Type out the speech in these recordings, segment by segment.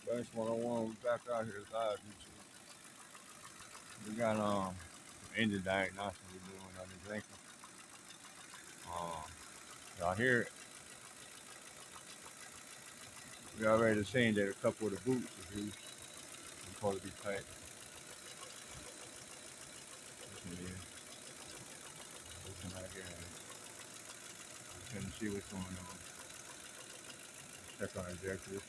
Banks 101, we back out here live YouTube. We got engine diagnostics we're doing on this Lincoln. Y'all hear it? We already seen that a couple of the boots is used. They're supposed to be tight. Yeah, listen right here. We can see what's going on. Check on injectors.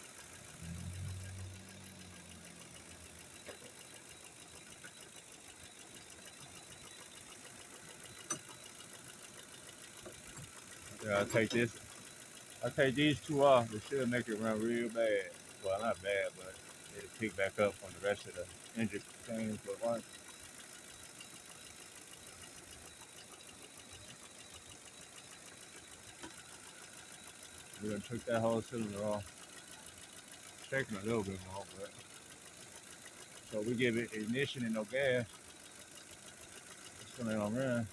Yeah, I take these two off. They should make it run real bad. Well, not bad, but it'll pick back up on the rest of the engine things. But once we done took that whole cylinder off, shaking a little bit more, but so we give it ignition and no gas. It's gonna run.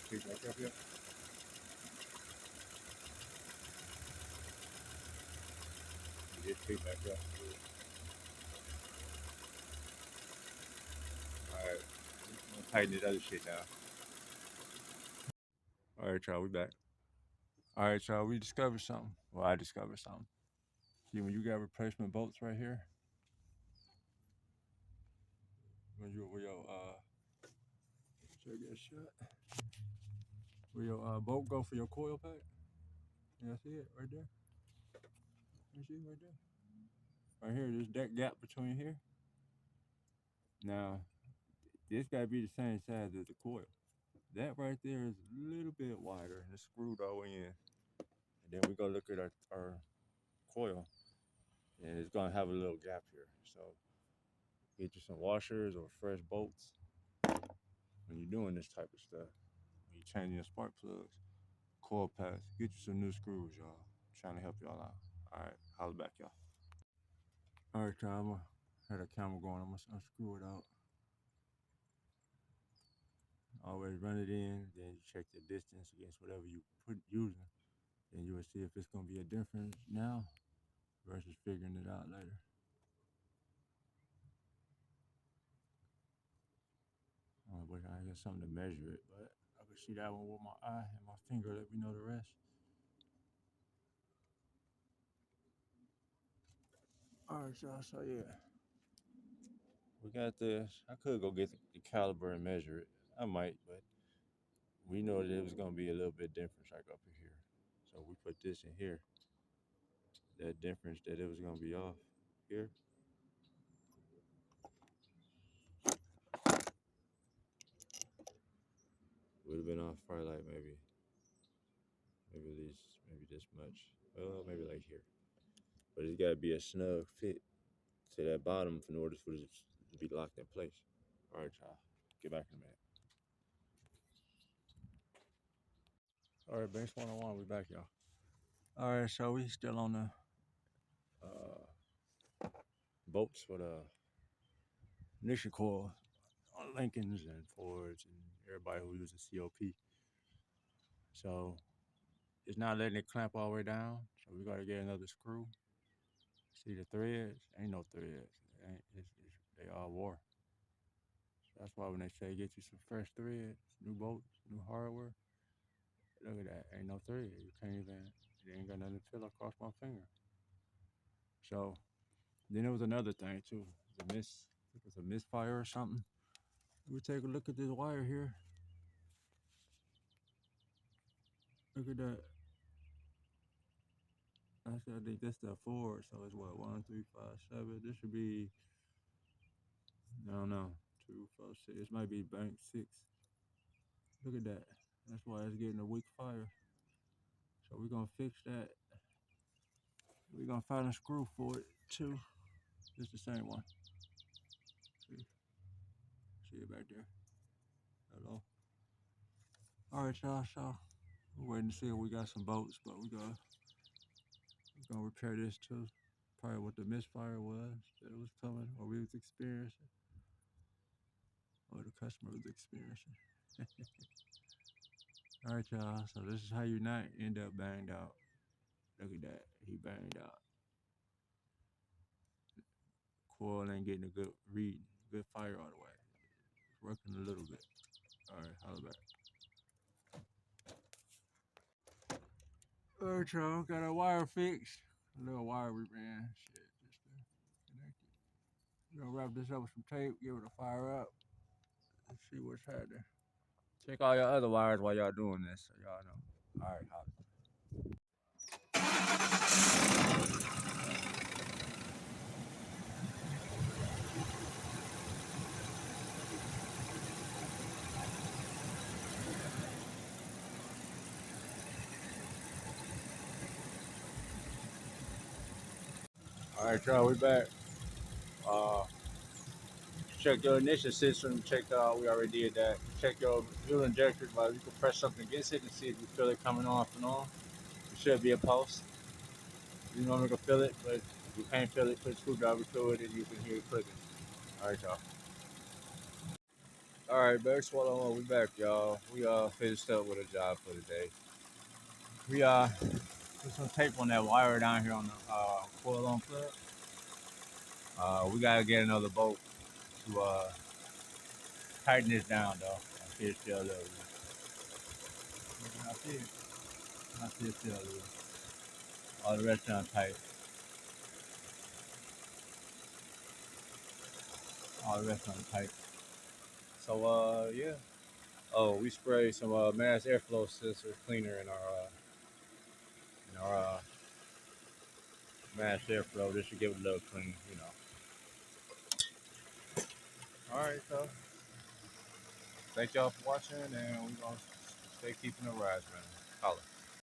Pick back up yet? It just pick back up. All right, I'm gonna tighten this other shit down. All right, y'all, we back. All right, y'all, we discovered something. Well, I discovered something. See, when you got replacement bolts right here, when your check that shot. Where your bolt go for your coil pack? Yeah, see it right there. You see it right there. Right here, there's that gap between here. Now, this gotta be the same size as the coil. That right there is a little bit wider and it's screwed all the way in. And then we go look at our coil and it's gonna have a little gap here. So get you some washers or fresh bolts when you're doing this type of stuff. When you're changing your spark plugs, coil packs, get you some new screws, y'all. I'm trying to help y'all out. All right, holla back, y'all. All right, y'all. I'm gonna have the camera going. I'm gonna unscrew it out. Always run it in, then you check the distance against whatever you put using. Then you will see if it's gonna be a difference now versus figuring it out later. But I got something to measure it, but I can see that one with my eye and my finger. Let me know the rest. All right, y'all. So yeah, we got this. I could go get the caliber and measure it. I might, but we know that it was gonna be a little bit different like up in here. So we put this in here. That difference that it was gonna be off here. Would have been off probably like maybe maybe this much. Well, maybe like here. But it's gotta be a snug fit to that bottom in order for it to be locked in place. All right, y'all. Get back in a minute. All right, base 101, we back, y'all. All right, so we still on the bolts for the ignition coil on Lincolns and Fords and everybody who uses C.O.P. So it's not letting it clamp all the way down. So we gotta get another screw. See the threads? Ain't no threads. They all wore. So that's why when they say get you some fresh threads, new bolts, new hardware, look at that. Ain't no thread. You can't even, it ain't got nothing to feel across my finger. So then there was another thing too. It was a misfire or something. We take a look at this wire here. Look at that. Actually, I think that's the Ford. So it's what, 1, 3, 5, 7. This should be, I don't know, 2, 4, 6. This might be bank 6. Look at that. That's why it's getting a weak fire. So we're gonna fix that. We're gonna find a screw for it too. It's the same one. See it back there. Hello. All right, y'all. So we're waiting to see if we got some bolts, but we're gonna repair this too. Probably what the misfire was that it was coming or we was experiencing, or the customer was experiencing. All right, y'all. So this is how you not end up banged out. Look at that. He banged out. Coil ain't getting a good read, good fire all the way. It's working a little bit. All right, holla back. All right, y'all. Got our wire fixed. A little wire we ran. Shit, just to connect it. We're gonna wrap this up with some tape, give it a fire up, and see what's happening. Check all your other wires while y'all doing this, so y'all know. All right, holla. All right, y'all, we back. Uh, check your ignition system. Check we already did that. Check your fuel injector, but you can press something against it and see if you feel it coming off and on. It should be a pulse. You normally can feel it, but if you can't feel it, put a screwdriver through it and you can hear it clicking. All right, y'all. All right, back swallow on. We back, y'all. We finished up with a job for the day. We put some tape on that wire down here on the coil on plug. We gotta get another bolt to tighten this down, though. I see it still a little. I see it. I see it still a little. All the rest done tight. All the rest done tight. So yeah. Oh, we sprayed some mass airflow sensor cleaner in our mass airflow. This should give it a little clean, you know. All right, so thank y'all for watching, and we're gonna stay keeping the rise, man. Holla.